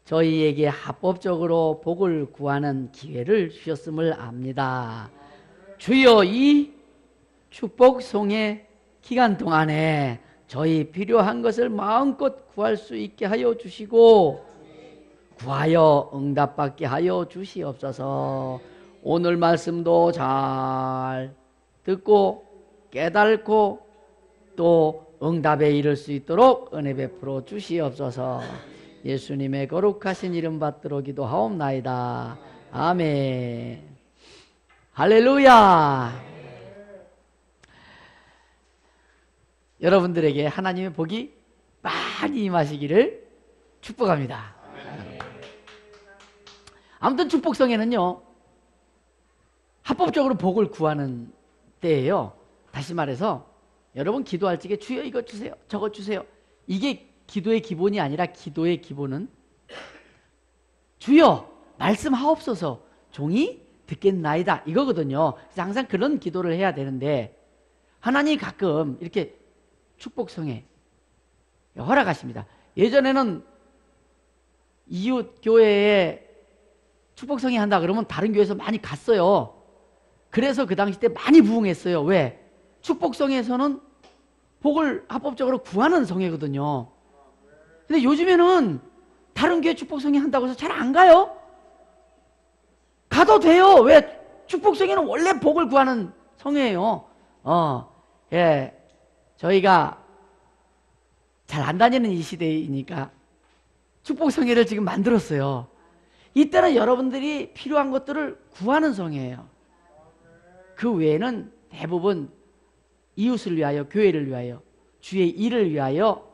저희에게 합법적으로 복을 구하는 기회를 주셨음을 압니다. 주여, 이 축복송의 기간 동안에 저희 필요한 것을 마음껏 구할 수 있게 하여 주시고 구하여 응답받게 하여 주시옵소서. 오늘 말씀도 잘 듣고 깨닫고 또 응답에 이를 수 있도록 은혜 베풀어 주시옵소서. 예수님의 거룩하신 이름 받들어 기도하옵나이다. 아멘. 할렐루야. 여러분들에게 하나님의 복이 많이 임하시기를 축복합니다. 아무튼 축복성에는요, 합법적으로 복을 구하는 때예요. 다시 말해서 여러분 기도할 적에 주여 이것 주세요, 저것 주세요. 이게 기도의 기본이 아니라 기도의 기본은 주여 말씀하옵소서 종이 듣겠나이다 이거거든요. 그래서 항상 그런 기도를 해야 되는데 하나님이 가끔 이렇게 축복성에 허락하십니다. 예전에는 이웃 교회에 축복성에 한다 그러면 다른 교회에서 많이 갔어요. 그래서 그 당시 때 많이 부흥했어요. 왜? 축복성에서는 복을 합법적으로 구하는 성회거든요. 근데 요즘에는 다른 교회 축복성회 한다고 해서 잘 안 가요. 가도 돼요. 왜? 축복성회는 원래 복을 구하는 성회예요. 예. 저희가 잘 안 다니는 이 시대이니까 축복성회를 지금 만들었어요. 이때는 여러분들이 필요한 것들을 구하는 성회예요. 그 외에는 대부분 이웃을 위하여, 교회를 위하여, 주의 일을 위하여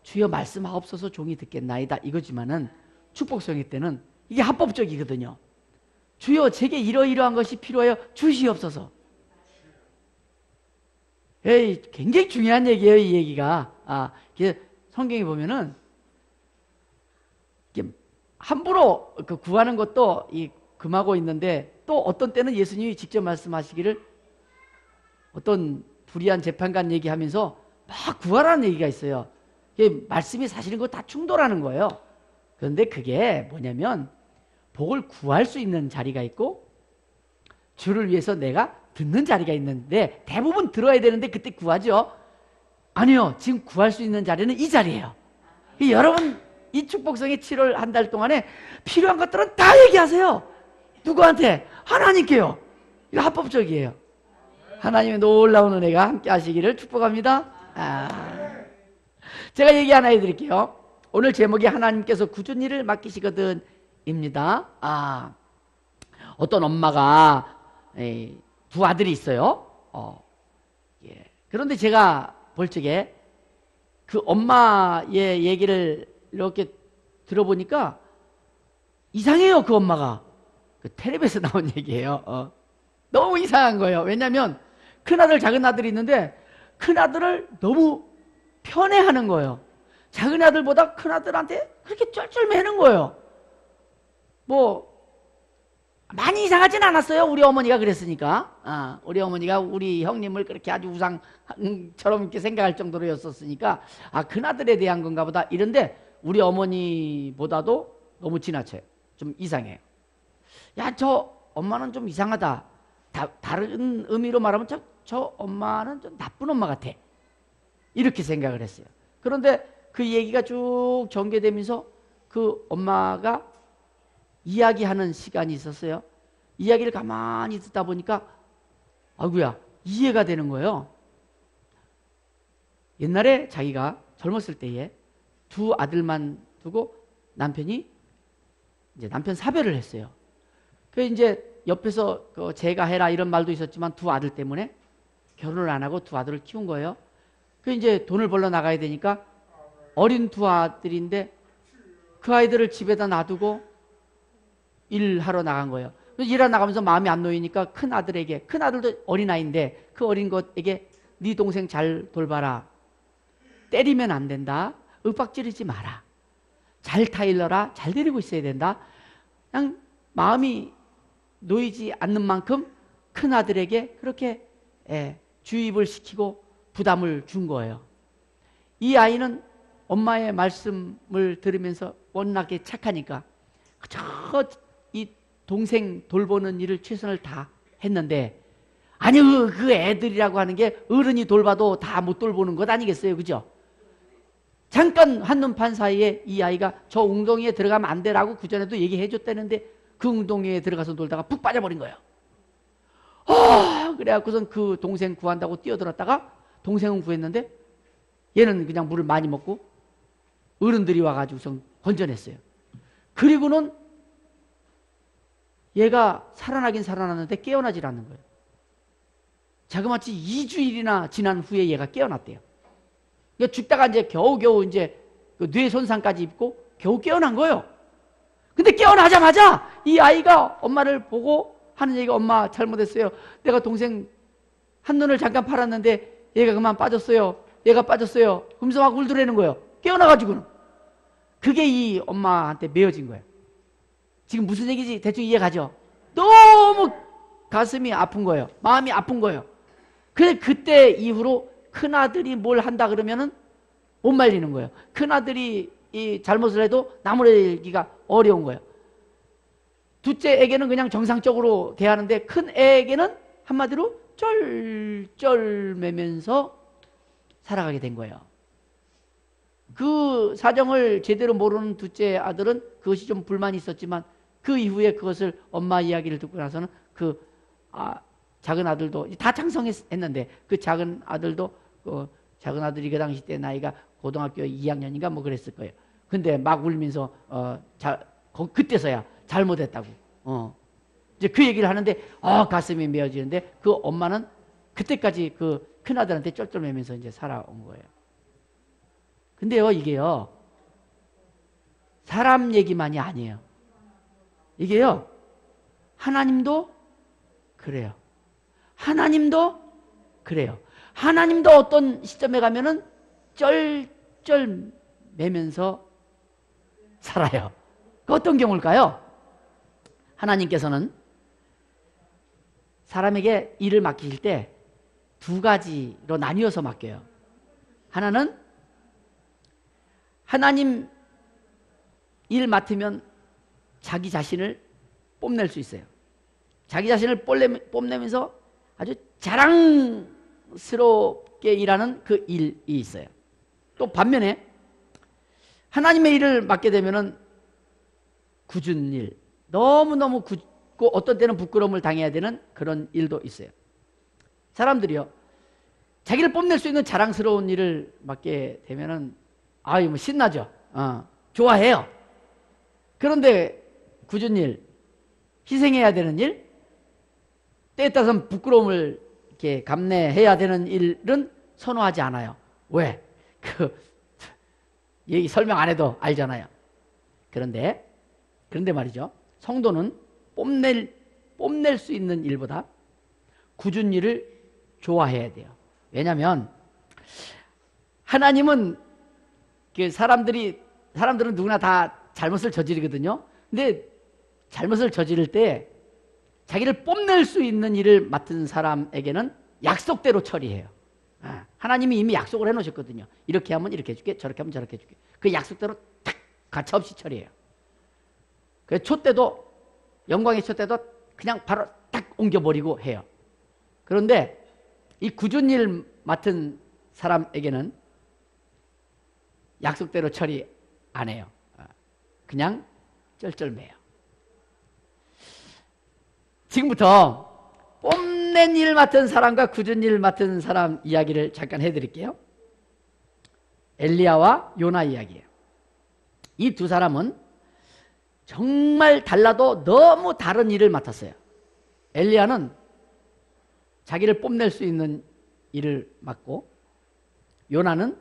주여 말씀하옵소서 종이 듣겠나이다 이거지만은 축복성회 때는 이게 합법적이거든요. 주여 제게 이러이러한 것이 필요하여 주시옵소서. 에이, 굉장히 중요한 얘기예요, 이 얘기가. 성경에 보면은 함부로 구하는 것도 금하고 있는데 또 어떤 때는 예수님이 직접 말씀하시기를 어떤 불의한 재판관 얘기하면서 막 구하라는 얘기가 있어요. 말씀이 사실은 그거 다 충돌하는 거예요. 그런데 그게 뭐냐면 복을 구할 수 있는 자리가 있고 주를 위해서 내가 듣는 자리가 있는데 대부분 들어야 되는데 그때 구하죠. 아니요, 지금 구할 수 있는 자리는 이 자리예요. 여러분 이 축복성의 7월 한 달 동안에 필요한 것들은 다 얘기하세요. 누구한테? 하나님께요. 이거 합법적이에요. 하나님의 놀라운 은혜가 함께 하시기를 축복합니다. 제가 얘기 하나 해드릴게요. 오늘 제목이 하나님께서 굳은 일을 맡기시거든 입니다. 어떤 엄마가 두 아들이 있어요. 그런데 제가 볼 적에 그 엄마의 얘기를 이렇게 들어보니까 이상해요. 그 엄마가 그 텔레비에서 나온 얘기예요. 너무 이상한 거예요. 왜냐하면 큰아들 작은아들이 있는데 큰아들을 너무 편애하는 거예요. 작은아들보다 큰아들한테 그렇게 쩔쩔매는 거예요. 많이 이상하진 않았어요. 우리 어머니가 그랬으니까. 우리 어머니가 우리 형님을 그렇게 아주 우상처럼 이렇게 생각할 정도로였었으니까 큰아들에 대한 건가 보다 이런데 우리 어머니보다도 너무 지나쳐요. 좀 이상해요. 야, 저 엄마는 좀 이상하다. 다른 의미로 말하면 저 엄마는 좀 나쁜 엄마 같아. 이렇게 생각을 했어요. 그런데 그 얘기가 쭉 전개되면서 그 엄마가 이야기하는 시간이 있었어요. 이야기를 가만히 듣다 보니까 아이고야 이해가 되는 거예요. 옛날에 자기가 젊었을 때에 두 아들만 두고 남편이 이제 남편 사별을 했어요. 그래서 이제 옆에서 제가 해라 이런 말도 있었지만 두 아들 때문에 결혼을 안 하고 두 아들을 키운 거예요. 그 이제 돈을 벌러 나가야 되니까 어린 두 아들인데 그 아이들을 집에다 놔두고 일하러 나간 거예요. 일하러 나가면서 마음이 안 놓이니까 큰 아들에게, 큰 아들도 어린아이인데 그 어린 것에게 네 동생 잘 돌봐라. 때리면 안 된다. 윽박지르지 마라. 잘 타일러라. 잘 데리고 있어야 된다. 그냥 마음이 놓이지 않는 만큼 큰 아들에게 그렇게 주입을 시키고 부담을 준 거예요. 이 아이는 엄마의 말씀을 들으면서 워낙에 착하니까 이 동생 돌보는 일을 최선을 다 했는데, 아니 그 애들이라고 하는 게 어른이 돌봐도 다 못 돌보는 것 아니겠어요, 그죠? 잠깐 한눈 판 사이에 이 아이가 저 웅덩이에 들어가면 안 되라고 그전에도 얘기해 줬다는데 그 웅덩이에 들어가서 놀다가 푹 빠져버린 거예요. 그래갖고선 그 동생 구한다고 뛰어들었다가 동생은 구했는데 얘는 그냥 물을 많이 먹고 어른들이 와가지고선 건져냈어요. 그리고는 얘가 살아나긴 살아났는데 깨어나질 않는 거예요. 자그마치 2주일이나 지난 후에 얘가 깨어났대요. 그러니까 죽다가 이제 겨우겨우 이제 그 뇌 손상까지 입고 겨우 깨어난 거예요. 근데 깨어나자마자 이 아이가 엄마를 보고 하는 얘기가, 엄마 잘못했어요. 내가 동생 한눈을 잠깐 팔았는데 얘가 그만 빠졌어요. 얘가 빠졌어요. 그러면서 막 울더라는 거예요. 깨어나가지고는. 그게 이 엄마한테 메어진 거예요. 지금 무슨 얘기지 대충 이해가죠? 너무 가슴이 아픈 거예요. 마음이 아픈 거예요. 그래 그때 이후로 큰아들이 뭘 한다 그러면은 못 말리는 거예요. 큰아들이 이 잘못을 해도 나무래기가 어려운 거예요. 둘째에게는 그냥 정상적으로 대하는데 큰 애에게는 한마디로 쩔쩔매면서 살아가게 된 거예요. 그 사정을 제대로 모르는 둘째 아들은 그것이 좀 불만이 있었지만 그 이후에 그것을 엄마 이야기를 듣고 나서는 작은 아들도 다 장성했는데 그 작은 아들도 작은 아들이 그 당시 때 나이가 고등학교 2학년인가 뭐 그랬을 거예요. 근데 막 울면서 그때서야 잘못했다고 이제 그 얘기를 하는데 가슴이 메어지는데 그 엄마는 그때까지 그 큰아들한테 쩔쩔매면서 이제 살아온 거예요. 근데요 이게요 사람 얘기만이 아니에요. 이게요 하나님도 그래요. 하나님도 그래요. 하나님도 어떤 시점에 가면은 쩔쩔매면서 살아요. 그 어떤 경우일까요? 하나님께서는 사람에게 일을 맡기실 때 두 가지로 나뉘어서 맡겨요. 하나는 하나님 일 맡으면 자기 자신을 뽐낼 수 있어요. 자기 자신을 뽐내면서 아주 자랑스럽게 일하는 그 일이 있어요. 또 반면에 하나님의 일을 맡게 되면은 굳은 일, 너무너무 굳고 어떤 때는 부끄러움을 당해야 되는 그런 일도 있어요. 사람들이요 자기를 뽐낼 수 있는 자랑스러운 일을 맡게 되면은 뭐 신나죠. 좋아해요. 그런데 굳은 일, 희생해야 되는 일, 때에 따라서는 부끄러움을 이렇게 감내해야 되는 일은 선호하지 않아요. 왜? 얘기 설명 안 해도 알잖아요. 그런데 말이죠. 성도는 뽐낼 수 있는 일보다 굳은 일을 좋아해야 돼요. 왜냐하면 하나님은 사람들은 누구나 다 잘못을 저지르거든요. 근데 잘못을 저지를 때 자기를 뽐낼 수 있는 일을 맡은 사람에게는 약속대로 처리해요. 하나님이 이미 약속을 해놓으셨거든요. 이렇게 하면 이렇게 해줄게, 저렇게 하면 저렇게 해줄게. 그 약속대로 탁 가차없이 처리해요. 그래서 초 때도 영광의 초 때도 그냥 바로 딱 옮겨버리고 해요. 그런데 이 굳은 일 맡은 사람에게는 약속대로 처리 안 해요. 그냥 쩔쩔매요. 지금부터 뽐낸 일 맡은 사람과 굳은 일 맡은 사람 이야기를 잠깐 해드릴게요. 엘리야와 요나 이야기예요. 이 두 사람은 정말 달라도 너무 다른 일을 맡았어요. 엘리야는 자기를 뽐낼 수 있는 일을 맡고 요나는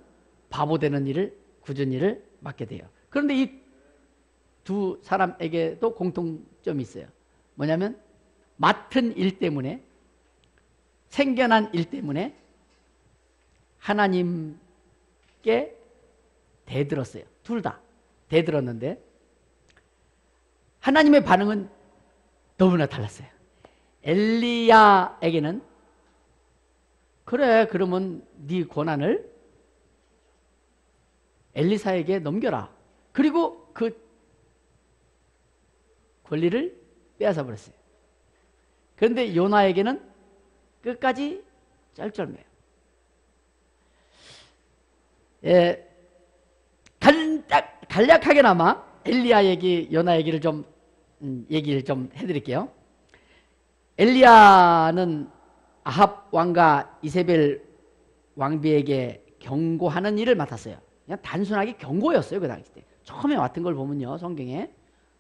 바보 되는 일을, 굳은 일을 맡게 돼요. 그런데 이 두 사람에게도 공통점이 있어요. 뭐냐면 맡은 일 때문에, 생겨난 일 때문에 하나님께 대들었어요. 둘 다 대들었는데 하나님의 반응은 너무나 달랐어요. 엘리야에게는 그래 그러면 네 고난을 엘리사에게 넘겨라. 그리고 그 권리를 빼앗아 버렸어요. 그런데 요나에게는 끝까지 쩔쩔매요. 간략하게나마 엘리야 얘기, 요나 얘기를 좀 해드릴게요. 엘리야는 아합 왕과 이세벨 왕비에게 경고하는 일을 맡았어요. 그냥 단순하게 경고였어요. 그 당시 때 처음에 왔던 걸 보면요, 성경에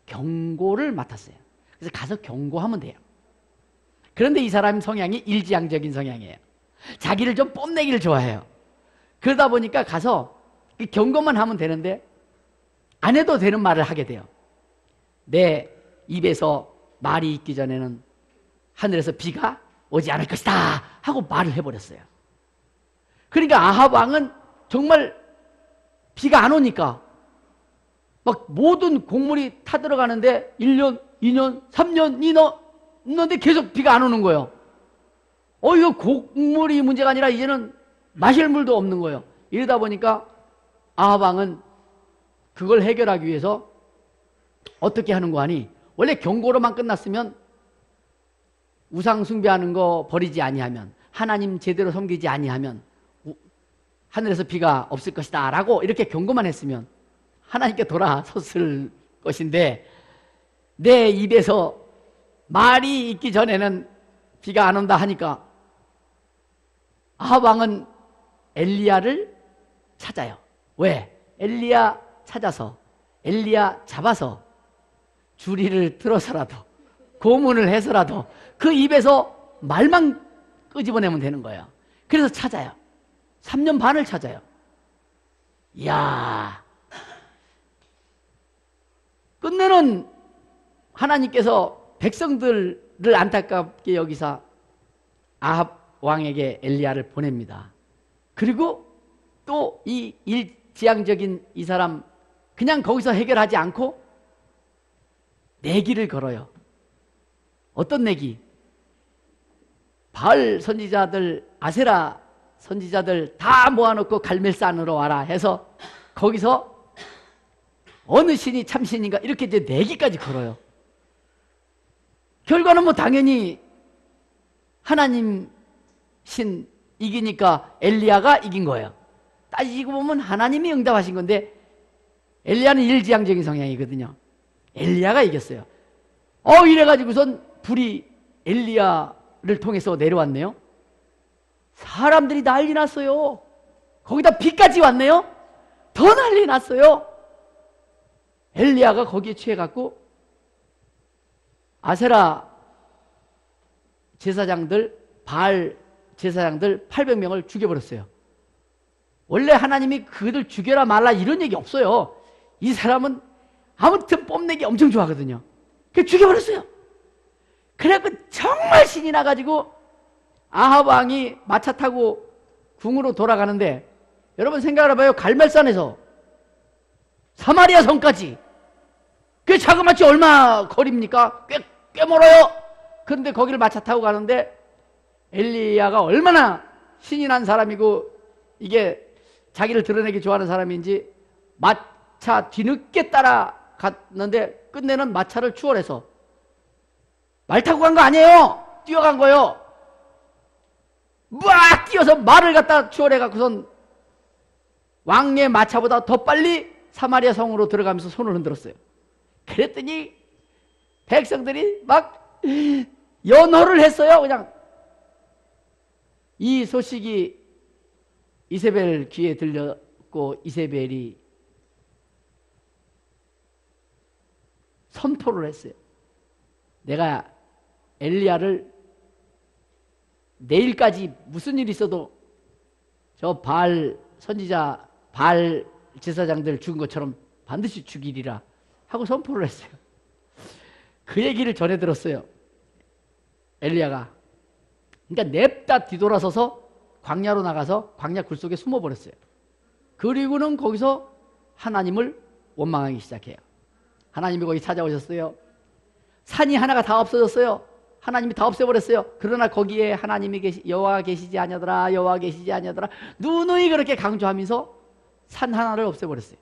경고를 맡았어요. 그래서 가서 경고하면 돼요. 그런데 이 사람 성향이 일지향적인 성향이에요. 자기를 좀 뽐내기를 좋아해요. 그러다 보니까 가서 경고만 하면 되는데 안 해도 되는 말을 하게 돼요. 내 입에서 말이 있기 전에는 하늘에서 비가 오지 않을 것이다 하고 말을 해버렸어요. 그러니까 아합 왕은 정말 비가 안 오니까 막 모든 곡물이 타들어가는데 1년, 2년, 3년 있는데 계속 비가 안 오는 거예요. 이거 곡물이 문제가 아니라 이제는 마실 물도 없는 거예요. 이러다 보니까 아합 왕은 그걸 해결하기 위해서 어떻게 하는 거 아니? 원래 경고로만 끝났으면 우상 숭배하는 거 버리지 아니하면, 하나님 제대로 섬기지 아니하면 하늘에서 비가 없을 것이다 라고 이렇게 경고만 했으면 하나님께 돌아섰을 것인데, 내 입에서 말이 있기 전에는 비가 안 온다 하니까 아합 왕은 엘리야를 찾아요. 왜? 엘리야 찾아서, 엘리야 잡아서 주리를 들어서라도 고문을 해서라도 그 입에서 말만 끄집어내면 되는 거예요. 그래서 찾아요. 3년 반을 찾아요. 이야, 끝내는 하나님께서 백성들을 안타깝게 여기사 아합 왕에게 엘리야를 보냅니다. 그리고 또 이 일지향적인 이 사람 그냥 거기서 해결하지 않고 내기를 걸어요. 어떤 내기? 바알 선지자들, 아세라 선지자들 다 모아놓고 갈멜산으로 와라 해서 거기서 어느 신이 참신인가 이렇게 이제 내기까지 걸어요. 결과는 뭐 당연히 하나님 신 이기니까 엘리야가 이긴 거예요. 따지고 보면 하나님이 응답하신 건데 엘리야는 일지향적인 성향이거든요. 엘리야가 이겼어요. 이래가지고선 불이 엘리야를 통해서 내려왔네요. 사람들이 난리 났어요. 거기다 비까지 왔네요. 더 난리 났어요. 엘리야가 거기에 취해갖고 아세라 제사장들, 바알 제사장들 800명을 죽여버렸어요. 원래 하나님이 그들 죽여라 말라 이런 얘기 없어요. 이 사람은 아무튼 뽐내기 엄청 좋아하거든요. 그래서 죽여버렸어요. 그래갖고 정말 신이 나가지고 아합 왕이 마차 타고 궁으로 돌아가는데, 여러분 생각을 해봐요. 갈멜산에서 사마리아 성까지 그 자그마치 얼마 거리입니까? 꽤 멀어요. 그런데 거기를 마차 타고 가는데 엘리야가 얼마나 신이 난 사람이고 이게 자기를 드러내기 좋아하는 사람인지 마차 뒤늦게 따라갔는데 끝내는 마차를 추월해서, 말 타고 간 거 아니에요. 뛰어간 거예요. 막 뛰어서 말을 갖다 추월해갖고선 왕의 마차보다 더 빨리 사마리아 성으로 들어가면서 손을 흔들었어요. 그랬더니 백성들이 막 연호를 했어요. 그냥 이 소식이 이세벨 귀에 들렸고 이세벨이 선포를 했어요. 내가 엘리야를 내일까지 무슨 일이 있어도 저 바알 선지자, 바알 제사장들 죽은 것처럼 반드시 죽이리라 하고 선포를 했어요. 그 얘기를 전해 들었어요. 엘리야가. 그러니까 냅다 뒤돌아서서 광야로 나가서 광야 굴 속에 숨어버렸어요. 그리고는 거기서 하나님을 원망하기 시작해요. 하나님이 거기 찾아오셨어요. 산이 하나가 다 없어졌어요. 하나님이 다 없애버렸어요. 그러나 거기에 하나님이 여호와 계시지 아니하더라, 여호와 계시지 아니하더라 누누이 그렇게 강조하면서 산 하나를 없애버렸어요.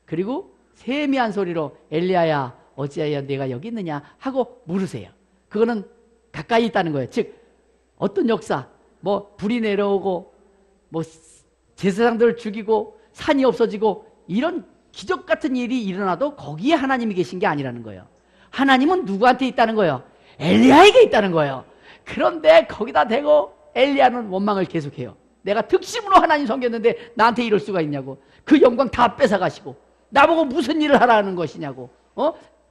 그리고 세미한 소리로 엘리야야 어찌하여 내가 여기 있느냐 하고 물으세요. 그거는 가까이 있다는 거예요. 즉 어떤 역사, 뭐 불이 내려오고 뭐 제사장들을 죽이고 산이 없어지고 이런 기적 같은 일이 일어나도 거기에 하나님이 계신 게 아니라는 거예요. 하나님은 누구한테 있다는 거예요? 엘리야에게 있다는 거예요. 그런데 거기다 대고 엘리야는 원망을 계속해요. 내가 특심으로 하나님 섬겼는데 나한테 이럴 수가 있냐고. 그 영광 다 뺏어가시고 나보고 무슨 일을 하라는 것이냐고.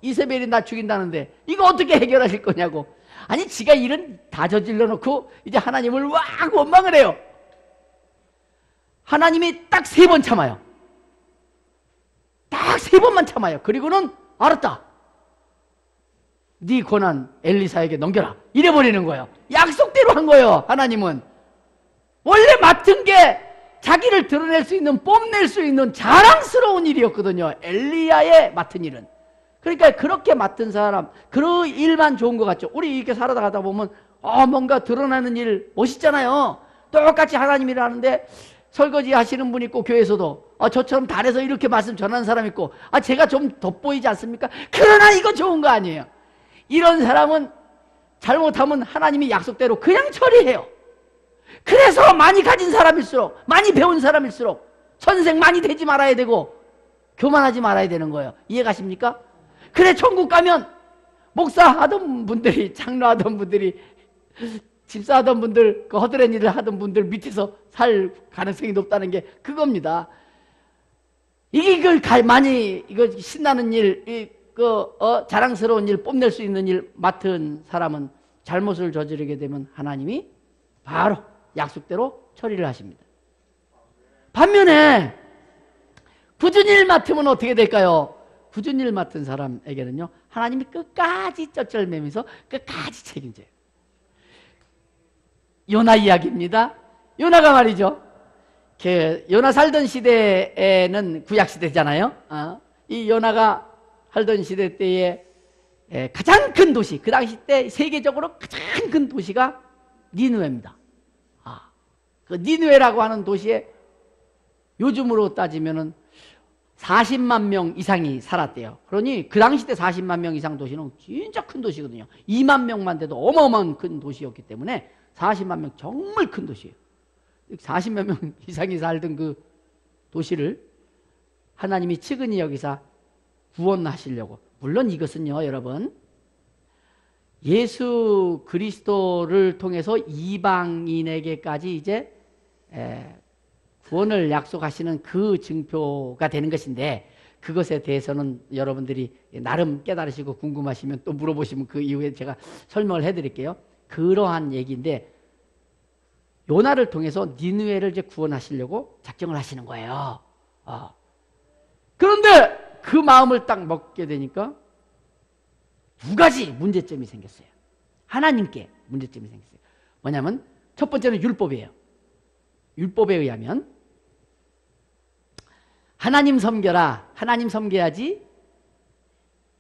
이세벨이 나 죽인다는데 이거 어떻게 해결하실 거냐고. 아니 지가 일은 다 저질러 놓고 이제 하나님을 막 원망을 해요. 하나님이 딱 3번 참아요. 딱 3번만 참아요. 그리고는 알았다. 네 권한 엘리사에게 넘겨라. 이래버리는 거예요. 약속대로 한 거예요. 하나님은 원래 맡은 게 자기를 드러낼 수 있는, 뽐낼 수 있는 자랑스러운 일이었거든요. 엘리야의 맡은 일은. 그러니까 그렇게 맡은 사람, 그 일만 좋은 것 같죠. 우리 이렇게 살아가다 보면 뭔가 드러나는 일 멋있잖아요. 똑같이 하나님 일을 하는데 설거지 하시는 분 있고 교회에서도 저처럼 달에서 이렇게 말씀 전하는 사람 있고 제가 좀 돋보이지 않습니까? 그러나 이거 좋은 거 아니에요. 이런 사람은 잘못하면 하나님이 약속대로 그냥 처리해요. 그래서 많이 가진 사람일수록, 많이 배운 사람일수록 선생 많이 되지 말아야 되고 교만하지 말아야 되는 거예요. 이해가십니까? 그래 천국 가면 목사 하던 분들이, 장로하던 분들이, 집사하던 분들, 그 허드렛 일을 하던 분들 밑에서 살 가능성이 높다는 게 그겁니다. 이걸 많이 이거 신나는 일, 자랑스러운 일, 뽐낼 수 있는 일 맡은 사람은 잘못을 저지르게 되면 하나님이 바로 약속대로 처리를 하십니다. 반면에 굳은 일 맡으면 어떻게 될까요? 굳은 일 맡은 사람에게는요, 하나님이 끝까지 쩔쩔매면서 끝까지 책임져요. 요나 이야기입니다. 요나가 말이죠, 요나 살던 시대에는 구약시대잖아요. 이 요나가 살던 시대 때에 가장 큰 도시, 그 당시 때 세계적으로 가장 큰 도시가 니느웨입니다. 그 니느웨라고 하는 도시에 요즘으로 따지면은 40만 명 이상이 살았대요. 그러니 그 당시 때 40만 명 이상 도시는 진짜 큰 도시거든요. 2만 명만 돼도 어마어마한 큰 도시였기 때문에 40만 명 정말 큰 도시예요. 40만 명 이상이 살던 그 도시를 하나님이 측은히 여기사 구원하시려고. 물론 이것은요, 여러분, 예수 그리스도를 통해서 이방인에게까지 이제 구원을 약속하시는 그 증표가 되는 것인데, 그것에 대해서는 여러분들이 나름 깨달으시고 궁금하시면 또 물어보시면 그 이후에 제가 설명을 해드릴게요. 그러한 얘기인데, 요나를 통해서 니느웨를 이제 구원하시려고 작정을 하시는 거예요. 그런데 그 마음을 딱 먹게 되니까 두 가지 문제점이 생겼어요. 하나님께 문제점이 생겼어요. 뭐냐면 첫 번째는 율법이에요. 율법에 의하면 하나님 섬겨라, 하나님 섬겨야지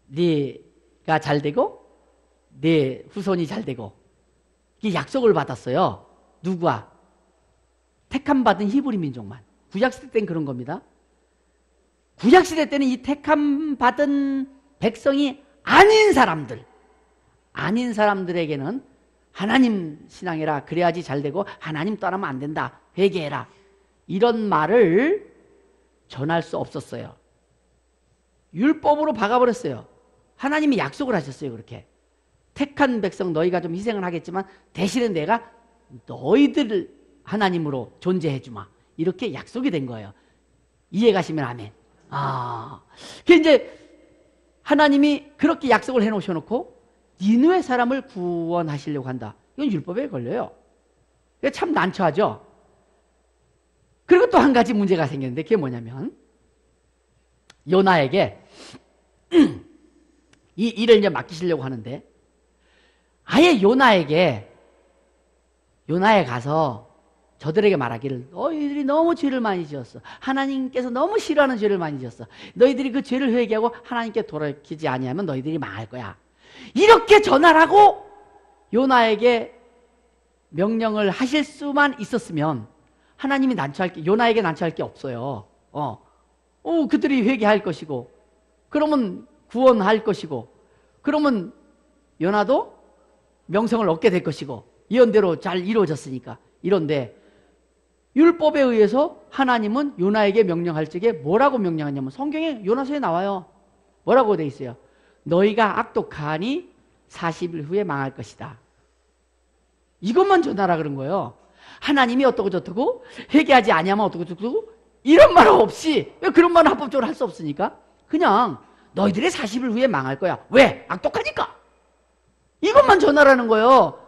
네가 잘 되고 네 후손이 잘 되고, 이게 약속을 받았어요. 누구와? 택함받은 히브리 민족만. 구약시대 때는 그런 겁니다. 구약시대 때는 이 택함받은 백성이 아닌 사람들에게는 하나님 신앙해라, 그래야지 잘 되고 하나님 떠나면 안 된다, 회개해라, 이런 말을 전할 수 없었어요. 율법으로 박아버렸어요. 하나님이 약속을 하셨어요. 그렇게 택한 백성 너희가 좀 희생을 하겠지만 대신에 내가 너희들을 하나님으로 존재해 주마, 이렇게 약속이 된 거예요. 이해 가시면 아멘. 그 이제 하나님이 그렇게 약속을 해 놓으셔놓고 니느웨 사람을 구원하시려고 한다. 이건 율법에 걸려요. 참 난처하죠. 그리고 또 한 가지 문제가 생겼는데, 그게 뭐냐면 요나에게 이 일을 이제 맡기시려고 하는데, 아예 요나에 가서 저들에게 말하기를, 너희들이 너무 죄를 많이 지었어. 하나님께서 너무 싫어하는 죄를 많이 지었어. 너희들이 그 죄를 회개하고 하나님께 돌이키지 아니하면 너희들이 망할 거야. 이렇게 전하라고 요나에게 명령을 하실 수만 있었으면 하나님이 요나에게 난처할 게 없어요. 그들이 회개할 것이고, 그러면 구원할 것이고, 그러면 요나도 명성을 얻게 될 것이고, 예언대로 잘 이루어졌으니까. 이런데 율법에 의해서 하나님은 요나에게 명령할 적에 뭐라고 명령하냐면, 성경에 요나서에 나와요. 뭐라고 돼 있어요? 너희가 악독하니 40일 후에 망할 것이다. 이것만 전하라 그런 거예요. 하나님이 어떠고 저떠고 회개하지 아니하면 어떠고 저떠고 이런 말 없이, 왜 그런 말은 합법적으로 할 수 없으니까 그냥 너희들이 40일 후에 망할 거야. 왜? 악독하니까. 이것만 전하라는 거예요.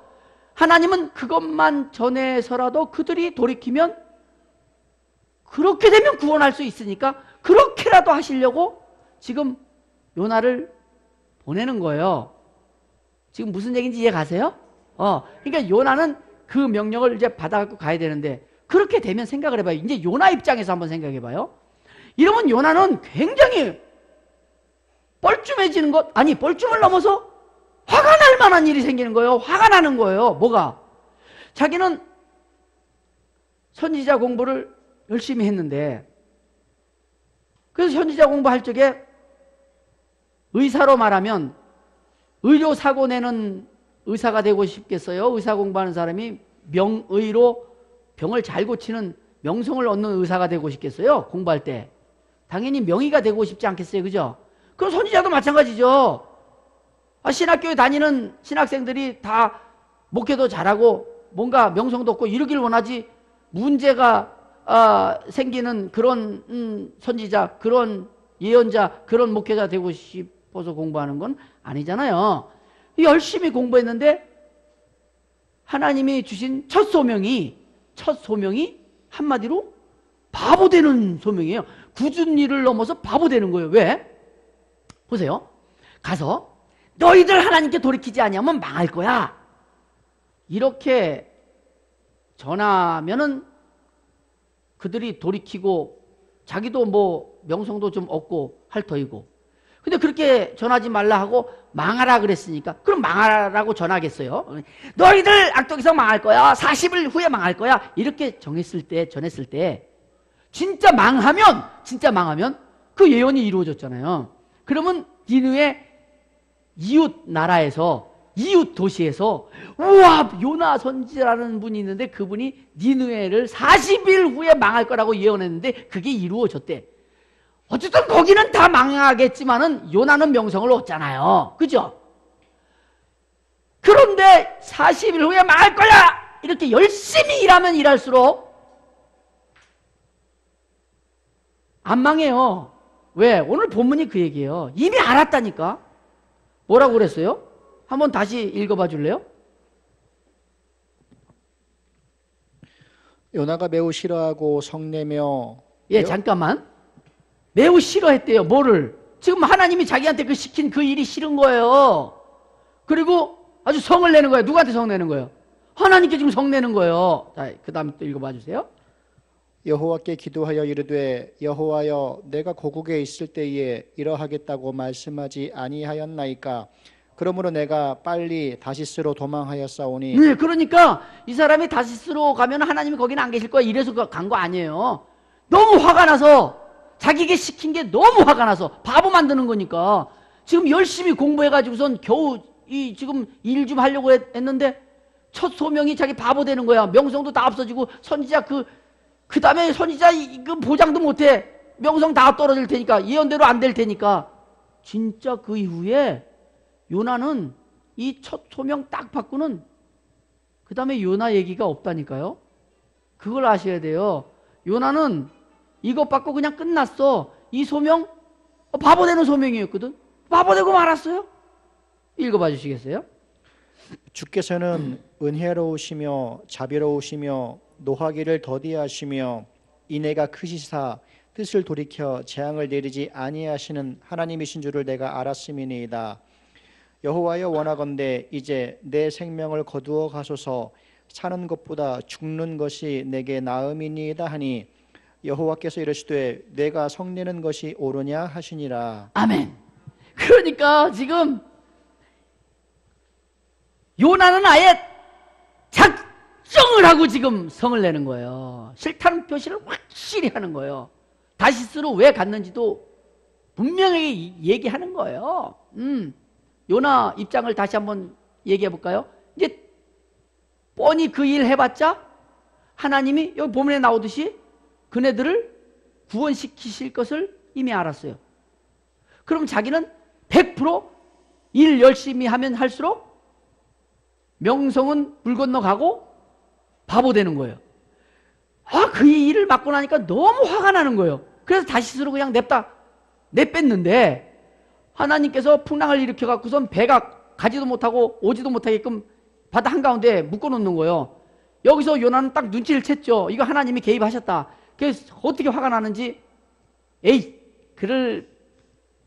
하나님은 그것만 전해서라도 그들이 돌이키면, 그렇게 되면 구원할 수 있으니까 그렇게라도 하시려고 지금 요나를 보내는 거예요. 지금 무슨 얘기인지 이해 가세요? 그러니까 요나는 그 명령을 이제 받아갖고 가야 되는데, 그렇게 되면 생각을 해봐요. 이제 요나 입장에서 한번 생각해봐요. 이러면 요나는 굉장히 뻘쭘해지는 것, 아니 뻘쭘을 넘어서 화가 날 만한 일이 생기는 거예요. 화가 나는 거예요. 뭐가? 자기는 선지자 공부를 열심히 했는데, 그래서 선지자 공부할 적에 의사로 말하면 의료사고 내는 의사가 되고 싶겠어요? 의사 공부하는 사람이 명의로 병을 잘 고치는 명성을 얻는 의사가 되고 싶겠어요? 공부할 때 당연히 명의가 되고 싶지 않겠어요? 그죠? 그럼 선지자도 마찬가지죠. 신학교에 다니는 신학생들이 다 목회도 잘하고 뭔가 명성도 얻고 이러길 원하지, 문제가 생기는 그런 선지자, 그런 예언자, 그런 목회자 되고 싶어서 공부하는 건 아니잖아요. 열심히 공부했는데 하나님이 주신 첫 소명이 한마디로 바보 되는 소명이에요. 굳은 일을 넘어서 바보 되는 거예요. 왜? 보세요. 가서 너희들 하나님께 돌이키지 아니하면 망할 거야. 이렇게 전하면은 그들이 돌이키고 자기도 뭐 명성도 좀 얻고 할 터이고, 근데 그렇게 전하지 말라 하고 망하라 그랬으니까 그럼 망하라고 전하겠어요? 너희들 악독에서 망할 거야. 40일 후에 망할 거야. 이렇게 전했을 때 진짜 망하면 그 예언이 이루어졌잖아요. 그러면 니느웨 이웃 나라에서, 이웃 도시에서, 우와, 요나 선지자라는 분이 있는데 그분이 니느웨를 40일 후에 망할 거라고 예언했는데 그게 이루어졌대. 어쨌든 거기는 다 망하겠지만은 요나는 명성을 얻잖아요. 그죠? 그런데 40일 후에 망할 거야! 이렇게 열심히 일하면 일할수록 안 망해요. 왜? 오늘 본문이 그 얘기예요. 이미 알았다니까. 뭐라고 그랬어요? 한번 다시 읽어봐 줄래요? 요나가 매우 싫어하고 성내며, 잠깐만. 매우 싫어했대요. 뭐를? 지금 하나님이 자기한테 그 시킨 그 일이 싫은 거예요. 그리고 아주 성을 내는 거예요. 누구한테 성 내는 거예요? 하나님께 지금 성 내는 거예요. 자, 그 다음에 또 읽어봐 주세요. 여호와께 기도하여 이르되, 여호와여, 내가 고국에 있을 때에 이러하겠다고 말씀하지 아니하였나이까? 그러므로 내가 빨리 다시스로 도망하였사오니. 네, 그러니까 이 사람이 다시스로 가면 하나님이 거기는 안 계실 거야. 이래서 간 거 아니에요. 너무 화가 나서, 자기에게 시킨 게 너무 화가 나서 바보 만드는 거니까. 지금 열심히 공부해가지고선 겨우 지금 일 좀 하려고 했는데 첫 소명이 자기 바보 되는 거야. 명성도 다 없어지고 선지자 그 다음에 선지자 그 보장도 못해. 명성 다 떨어질 테니까, 예언대로 안 될 테니까. 진짜 그 이후에 요나는 이 첫 소명 딱 받고는 그 다음에 요나 얘기가 없다니까요. 그걸 아셔야 돼요. 요나는 이것 받고 그냥 끝났어. 이 소명 바보 되는 소명이었거든. 바보 되고 말았어요. 읽어봐 주시겠어요? 주께서는 은혜로우시며 자비로우시며 노하기를 더디하시며 인애가 크시사 뜻을 돌이켜 재앙을 내리지 아니하시는 하나님이신 줄을 내가 알았음이니이다. 여호와여, 원하건대 이제 내 생명을 거두어 가소서. 사는 것보다 죽는 것이 내게 나음이니이다 하니 여호와께서 이르시되 내가 성내는 것이 옳으냐 하시니라. 아멘. 그러니까 지금 요나는 아예 작정을 하고 지금 성을 내는 거예요. 싫다는 표시를 확실히 하는 거예요. 다시스로 왜 갔는지도 분명히 얘기하는 거예요. 요나 입장을 다시 한번 얘기해 볼까요? 이제 뻔히 그 일 해봤자 하나님이 여기 본문에 나오듯이 그네들을 구원시키실 것을 이미 알았어요. 그럼 자기는 100% 열심히 하면 할수록 명성은 물 건너가고 바보 되는 거예요. 그 일을 맡고 나니까 너무 화가 나는 거예요. 그래서 다시스로 그냥 내뺐는데 하나님께서 풍랑을 일으켜 갖고선 배가 가지도 못하고 오지도 못하게끔 바다 한가운데 묶어놓는 거예요. 여기서 요나는 딱 눈치를 챘죠. 이거 하나님이 개입하셨다. 그래서 어떻게 화가 나는지,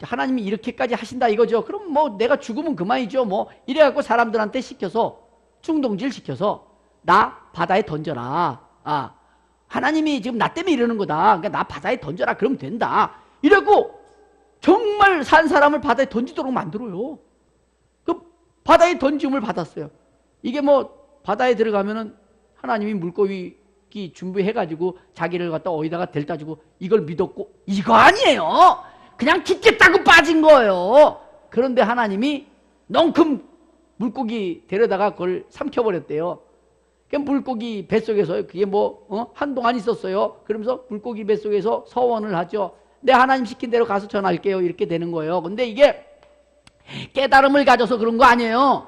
하나님이 이렇게까지 하신다 이거죠. 그럼 뭐 내가 죽으면 그만이죠. 뭐 이래갖고 사람들한테 시켜서 충동질 시켜서 나 바다에 던져라. 하나님이 지금 나 때문에 이러는 거다. 그러니까 나 바다에 던져라. 그러면 된다. 이래갖고 정말 산 사람을 바다에 던지도록 만들어요. 그 바다에 던짐을 받았어요. 이게 뭐 바다에 들어가면은 하나님이 물고기 준비해가지고 자기를 갖다 어디다가 데려다 주고 이걸 믿었고, 이거 아니에요. 그냥 죽겠다고 빠진 거예요. 그런데 하나님이 넝큼 물고기 데려다가 그걸 삼켜버렸대요. 물고기 뱃속에서 그게 한동안 있었어요. 그러면서 물고기 뱃속에서 서원을 하죠. 내 하나님 시킨 대로 가서 전할게요. 이렇게 되는 거예요. 근데 이게 깨달음을 가져서 그런 거 아니에요.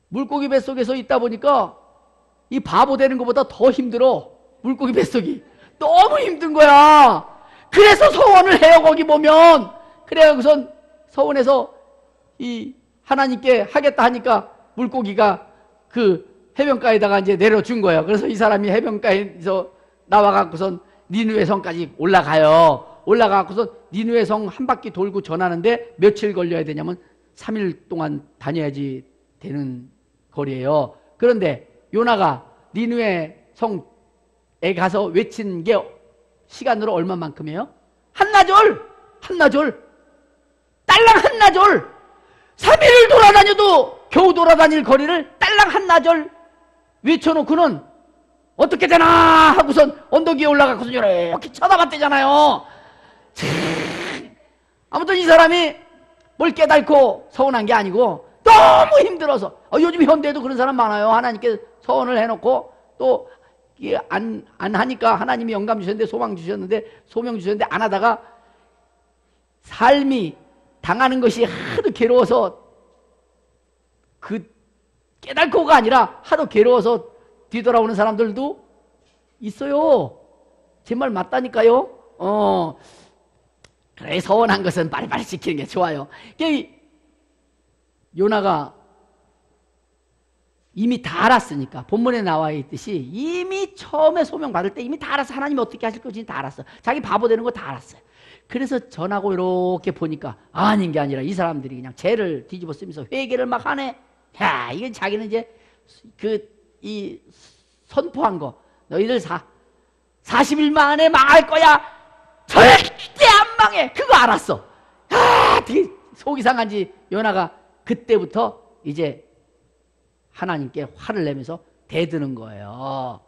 물고기 뱃속에서 있다 보니까 이 바보 되는 것보다 더 힘들어. 물고기 뱃속이 너무 힘든 거야. 그래서 서원을 해요. 거기 보면. 그래야 우선 서원에서 이 하나님께 하겠다 하니까 물고기가 그 해변가에다가 이제 내려준 거예요. 그래서 이 사람이 해변가에서 나와갖고선 니느웨 성까지 올라가요. 올라가고서 니느웨 성 한 바퀴 돌고 전하는데 며칠 걸려야 되냐면 3일 동안 다녀야지 되는 거리예요. 그런데 요나가 니느웨 성에 가서 외친 게 시간으로 얼마만큼이에요? 한나절! 딸랑 한나절! 3일을 돌아다녀도 겨우 돌아다닐 거리를 딸랑 한나절 외쳐놓고는 어떻게 되나 하고선 언덕 위에 올라가고서 이렇게 쳐다봤대잖아요. 아무튼 이 사람이 뭘 깨닫고 서운한 게 아니고 너무 힘들어서, 요즘 현대에도 그런 사람 많아요. 하나님께 서원을 해놓고 또 안 하니까 하나님이 영감 주셨는데 소망 주셨는데 소명 주셨는데 안 하다가 삶이 당하는 것이 하도 괴로워서 그 깨닫고가 아니라 하도 괴로워서 뒤돌아오는 사람들도 있어요. 제 말 맞다니까요. 그래, 서원한 것은 빨리빨리 지키는 게 좋아요. 요나가 이미 다 알았으니까, 본문에 나와 있듯이 이미 처음에 소명 받을 때 이미 다 알았어. 하나님이 어떻게 하실 건지 다 알았어. 자기 바보 되는 거 다 알았어요. 그래서 전하고 이렇게 보니까 아닌 게 아니라 이 사람들이 그냥 죄를 뒤집어 쓰면서 회개를 막 하네. 야, 이건 자기는 이제 이 선포한 거, 너희들 40일 만에 망할 거야. 절대 안 망해. 그거 알았어. 되게 속이 상한지 요나가 그때부터 이제 하나님께 화를 내면서 대드는 거예요.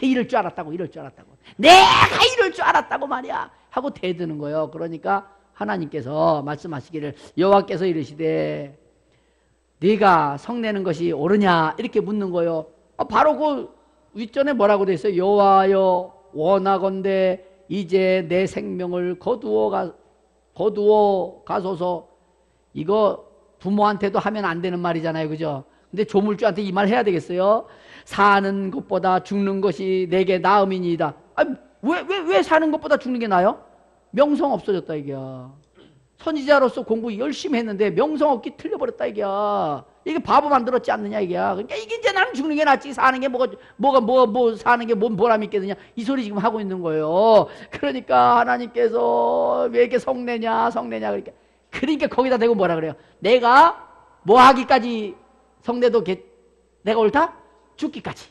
이럴 줄 알았다고, 이럴 줄 알았다고. 내가 이럴 줄 알았다고 말이야. 하고 대드는 거예요. 그러니까 하나님께서 말씀하시기를, 여호와께서 이르시되 네가 성내는 것이 옳으냐 이렇게 묻는 거예요. 바로 그 윗전에 뭐라고 돼 있어요? 여호와여 원하건대 이제 내 생명을 거두어 가소서. 이거 부모한테도 하면 안 되는 말이잖아요. 그죠? 근데 조물주한테 이 말 해야 되겠어요? 사는 것보다 죽는 것이 내게 나음이니이다. 왜 사는 것보다 죽는 게 나아요? 명성 없어졌다 이게야. 선지자로서 공부 열심히 했는데 명성 없기 틀려버렸다 이게야. 이게 바보 만들었지 않느냐 이게야. 그러니까 이게 이제 나는 죽는 게 낫지, 사는 게 뭐 사는 게 뭔 보람이 있겠느냐, 이 소리 지금 하고 있는 거예요. 그러니까 하나님께서 왜 이렇게 성내냐 그러니까 거기다 대고 뭐라 그래요? 내가 뭐 하기까지 성내도 내가 옳다? 죽기까지.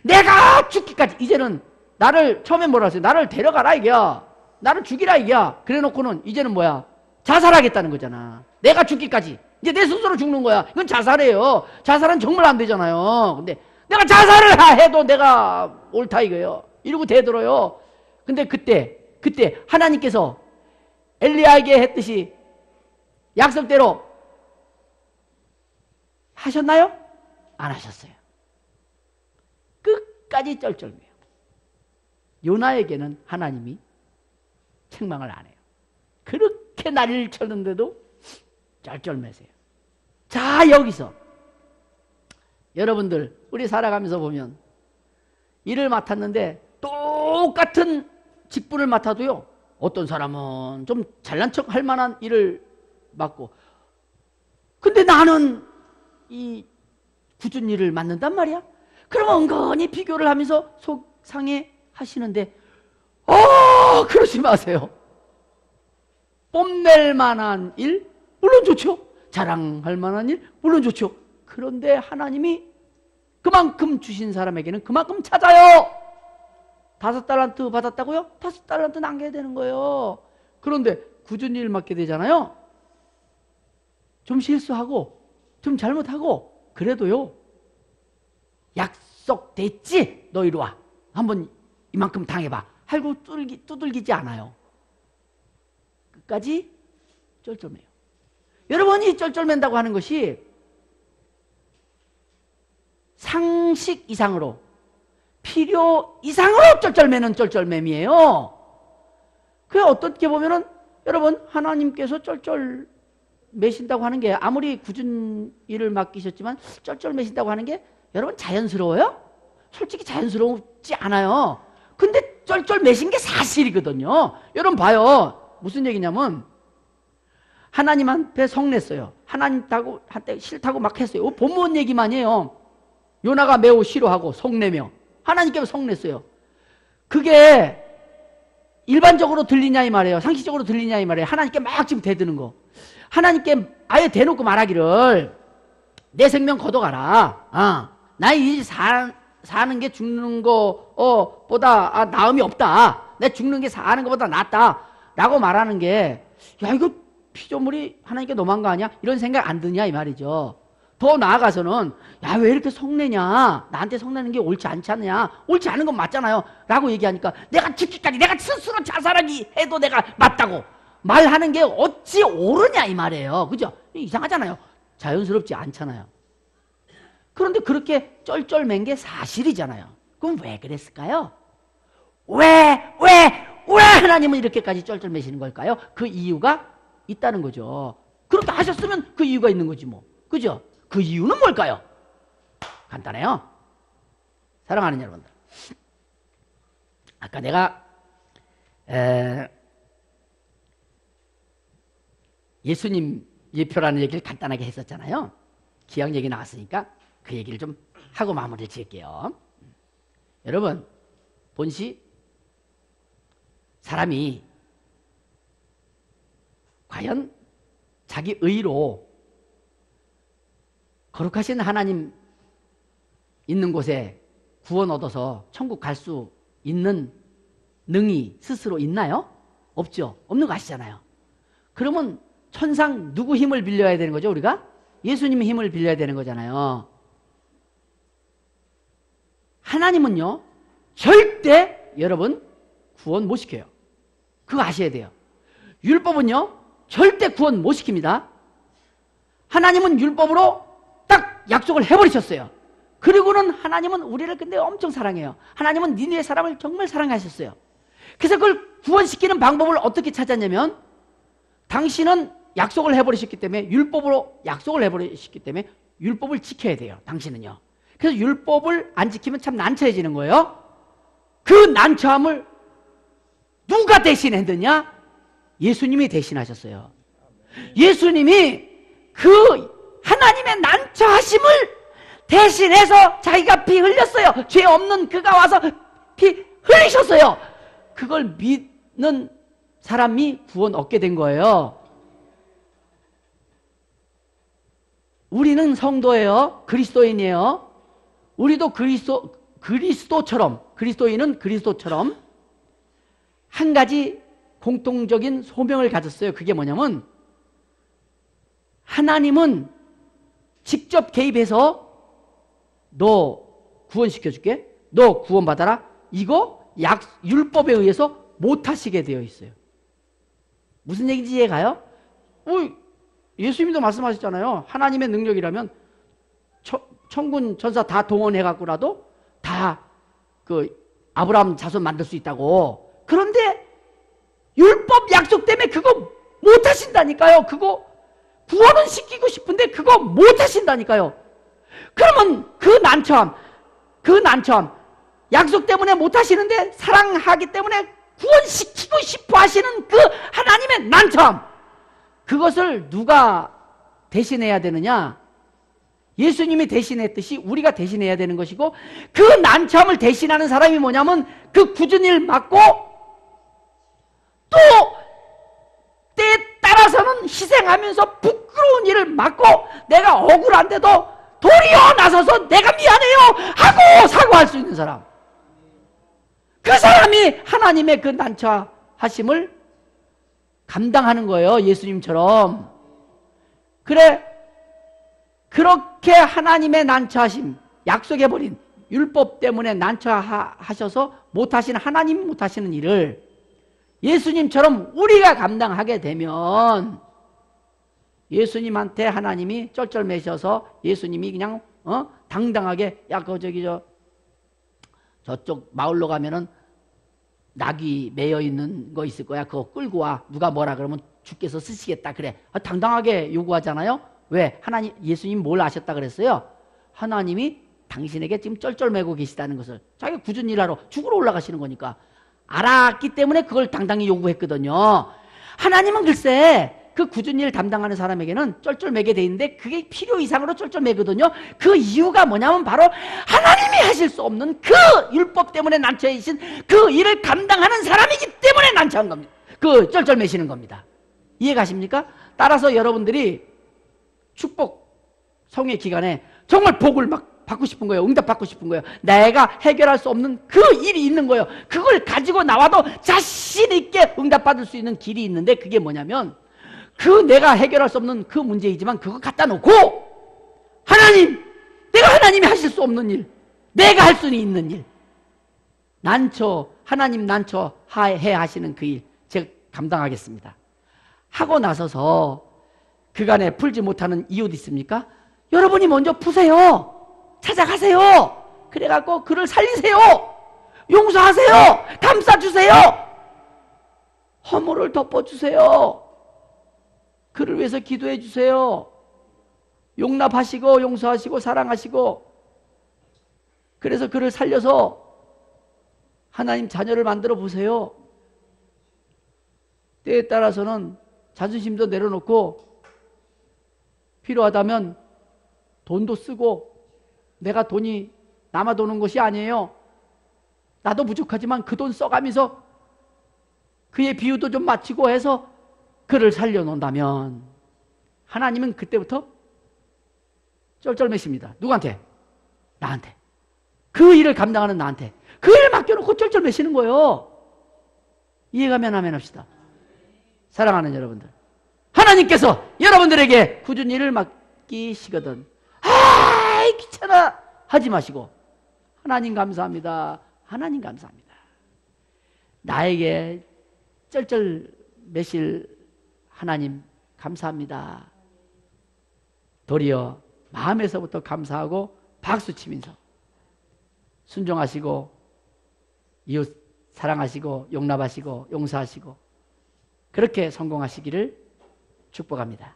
내가 죽기까지. 이제는 나를, 처음에 뭐라 했어요? 나를 데려가라 이게야. 나를 죽이라 이게야. 그래 놓고는 이제는 뭐야? 자살하겠다는 거잖아. 내가 죽기까지. 이제 내 스스로 죽는 거야. 이건 자살이에요. 자살은 정말 안 되잖아요. 근데 내가 자살을 해도 내가 옳다 이거예요. 이러고 대들어요. 근데 그때 하나님께서 엘리야에게 했듯이 약속대로 하셨나요? 안 하셨어요. 끝까지 쩔쩔매요. 요나에게는 하나님이 책망을 안 해요. 그렇게 난리를 쳤는데도 쩔쩔매세요. 자, 여기서 여러분들 우리 살아가면서 보면 일을 맡았는데 똑같은 직분을 맡아도요, 어떤 사람은 좀 잘난 척 할 만한 일을 맡고, 근데 나는 이 굳은 일을 맡는단 말이야. 그럼 은근히 비교를 하면서 속상해 하시는데, 그러지 마세요. 뽐낼 만한 일 물론 좋죠. 자랑할 만한 일 물론 좋죠. 그런데 하나님이 그만큼 주신 사람에게는 그만큼 찾아요. 5달란트 받았다고요? 5달란트 남겨야 되는 거예요. 그런데 굳은 일 맡게 되잖아요. 좀 실수하고 좀 잘못하고 그래도요, 약속됐지? 너 이리 와, 한번 이만큼 당해봐 하고 두들기지 않아요. 끝까지 쩔쩔매요. 여러분이 쩔쩔맨다고 하는 것이 상식 이상으로, 필요 이상으로 쩔쩔매는 쩔쩔매이에요. 그게 어떻게 보면은 여러분, 하나님께서 쩔쩔매신다고 하는 게, 아무리 굳은 일을 맡기셨지만 쩔쩔매신다고 하는 게 여러분 자연스러워요? 솔직히 자연스럽지 않아요. 근데 쩔쩔매신 게 사실이거든요. 여러분 봐요. 무슨 얘기냐면, 하나님한테 성냈어요. 하나님한테 싫다고 막 했어요. 본문 얘기만 해요. 요나가 매우 싫어하고 성내며 하나님께 성냈어요. 그게 일반적으로 들리냐 이 말이에요. 상식적으로 들리냐 이 말이에요. 하나님께 막 지금 대드는 거. 하나님께 아예 대놓고 말하기를, 내 생명 걷어가라. 나 이 사는 게 죽는 거 보다 나음이 없다. 내 죽는 게 사는 것보다 낫다 라고 말하는 게, 야, 이거 피조물이 하나님께 너무한 거 아니야? 이런 생각 안 드냐 이 말이죠. 더 나아가서는, 야, 왜 이렇게 성내냐? 나한테 성내는 게 옳지 않지 않냐? 옳지 않은 건 맞잖아요 라고 얘기하니까, 내가 죽기까지 내가 스스로 자살하기 해도 내가 맞다고 말하는 게 어찌 옳으냐 이 말이에요. 그죠? 이상하잖아요. 자연스럽지 않잖아요. 그런데 그렇게 쩔쩔맨 게 사실이잖아요. 그럼 왜 그랬을까요? 왜 하나님은 이렇게까지 쩔쩔매시는 걸까요? 그 이유가 있다는 거죠. 그렇게 하셨으면 그 이유가 있는 거지 뭐. 그죠? 그 이유는 뭘까요? 간단해요. 사랑하는 여러분들, 아까 내가 예수님 예표라는 얘기를 간단하게 했었잖아요. 기약 얘기 나왔으니까 그 얘기를 좀 하고 마무리를 지을게요. 여러분, 본시 사람이 과연 자기 의로 거룩하신 하나님 있는 곳에 구원 얻어서 천국 갈 수 있는 능이 스스로 있나요? 없죠. 없는 거 아시잖아요. 그러면 천상 누구 힘을 빌려야 되는 거죠? 우리가? 예수님의 힘을 빌려야 되는 거잖아요. 하나님은요, 절대 여러분 구원 못 시켜요. 그거 아셔야 돼요. 율법은요, 절대 구원 못 시킵니다. 하나님은 율법으로 딱 약속을 해버리셨어요. 그리고는 하나님은 우리를 근데 엄청 사랑해요. 하나님은 니느웨 사람을 정말 사랑하셨어요. 그래서 그걸 구원시키는 방법을 어떻게 찾았냐면, 당신은 약속을 해버리셨기 때문에, 율법으로 약속을 해버리셨기 때문에 율법을 지켜야 돼요. 당신은요. 그래서 율법을 안 지키면 참 난처해지는 거예요. 그 난처함을 누가 대신했느냐? 예수님이 대신하셨어요. 예수님이 그 하나님의 난처하심을 대신해서 자기가 피 흘렸어요. 죄 없는 그가 와서 피 흘리셨어요. 그걸 믿는 사람이 구원 얻게 된 거예요. 우리는 성도예요. 그리스도인이에요. 우리도 그리스도처럼, 그리스도인은 그리스도처럼 한 가지 공통적인 소명을 가졌어요. 그게 뭐냐면, 하나님은 직접 개입해서 너 구원시켜줄게. 너 구원받아라. 이거 율법에 의해서 못하시게 되어 있어요. 무슨 얘기인지 이해가요? 예수님도 말씀하셨잖아요. 하나님의 능력이라면 천군 천사 다 동원해갖고라도 다 그 아브라함 자손 만들 수 있다고. 그런데 율법 약속 때문에 그거 못하신다니까요. 그거 구원은 시키고 싶은데 그거 못하신다니까요. 그러면 그 난처함 약속 때문에 못하시는데 사랑하기 때문에 구원시키고 싶어 하시는 그 하나님의 난처함, 그것을 누가 대신해야 되느냐? 예수님이 대신했듯이 우리가 대신해야 되는 것이고, 그 난처함을 대신하는 사람이 뭐냐면 그 굳은 일 맡고 또 때에 따라서는 희생하면서 부끄러운 일을 맡고 내가 억울한데도 도리어 나서서 내가 미안해요 하고 사과할 수 있는 사람, 그 사람이 하나님의 그 난처하심을 감당하는 거예요. 예수님처럼. 그래, 그렇게 하나님의 난처하심, 약속해버린 율법 때문에 난처하셔서 못하신, 하나님 못하시는 일을 예수님처럼 우리가 감당하게 되면 예수님한테 하나님이 쩔쩔매셔서 예수님이 그냥 당당하게, 야, 저쪽 마을로 가면은 낙이 매여 있는 거 있을 거야. 그거 끌고 와. 누가 뭐라 그러면 주께서 쓰시겠다. 그래. 당당하게 요구하잖아요. 왜? 하나님, 예수님 뭘 아셨다 그랬어요? 하나님이 당신에게 지금 쩔쩔매고 계시다는 것을. 자기가 굳은 일하러 죽으러 올라가시는 거니까 알았기 때문에 그걸 당당히 요구했거든요. 하나님은 글쎄 그 굳은 일 담당하는 사람에게는 쩔쩔매게 돼 있는데 그게 필요 이상으로 쩔쩔매거든요. 그 이유가 뭐냐면 바로 하나님이 하실 수 없는 그 율법 때문에 난처해진 그 일을 감당하는 사람이기 때문에 난처한 겁니다. 그 쩔쩔매시는 겁니다. 이해가십니까? 따라서 여러분들이 축복 성회 기간에 정말 복을 막 받고 싶은 거예요. 응답 받고 싶은 거예요. 내가 해결할 수 없는 그 일이 있는 거예요. 그걸 가지고 나와도 자신 있게 응답 받을 수 있는 길이 있는데, 그게 뭐냐면 그 내가 해결할 수 없는 그 문제이지만 그거 갖다 놓고 하나님, 내가 하나님이 하실 수 없는 일, 내가 할 수 있는 일, 하나님 난처해 하시는 그 일 제가 감당하겠습니다 하고 나서서 그간에 풀지 못하는 이유도 있습니까? 여러분이 먼저 푸세요. 찾아가세요. 그래갖고 그를 살리세요. 용서하세요. 감싸주세요. 허물을 덮어주세요. 그를 위해서 기도해 주세요. 용납하시고 용서하시고 사랑하시고, 그래서 그를 살려서 하나님 자녀를 만들어 보세요. 때에 따라서는 자존심도 내려놓고 필요하다면 돈도 쓰고, 내가 돈이 남아도는 것이 아니에요. 나도 부족하지만 그 돈 써가면서 그의 비유도 좀 마치고 해서 그를 살려놓는다면 하나님은 그때부터 쩔쩔매십니다. 누구한테? 나한테. 그 일을 감당하는 나한테. 그 일을 맡겨놓고 쩔쩔매시는 거예요. 이해가면 하면 합시다. 사랑하는 여러분들, 하나님께서 여러분들에게 굳은 일을 맡기시거든 아이 귀찮아 하지 마시고, 하나님 감사합니다. 하나님 감사합니다. 나에게 쩔쩔매실 하나님 감사합니다. 도리어 마음에서부터 감사하고 박수치면서 순종하시고 이웃 사랑하시고 용납하시고 용서하시고 그렇게 성공하시기를 축복합니다.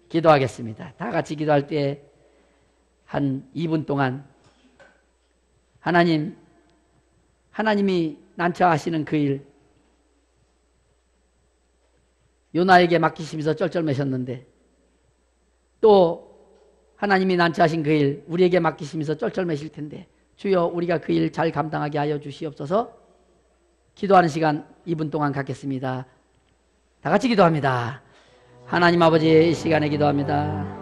기도하겠습니다. 다 같이 기도할 때 한 2분 동안 하나님이 난처하시는 그 일, 요나에게 맡기시면서 쩔쩔매셨는데 또 하나님이 난처하신 그 일 우리에게 맡기시면서 쩔쩔매실 텐데, 주여 우리가 그 일 잘 감당하게 하여 주시옵소서. 기도하는 시간 2분 동안 갖겠습니다. 다 같이 기도합니다. 하나님 아버지, 이 시간에 기도합니다.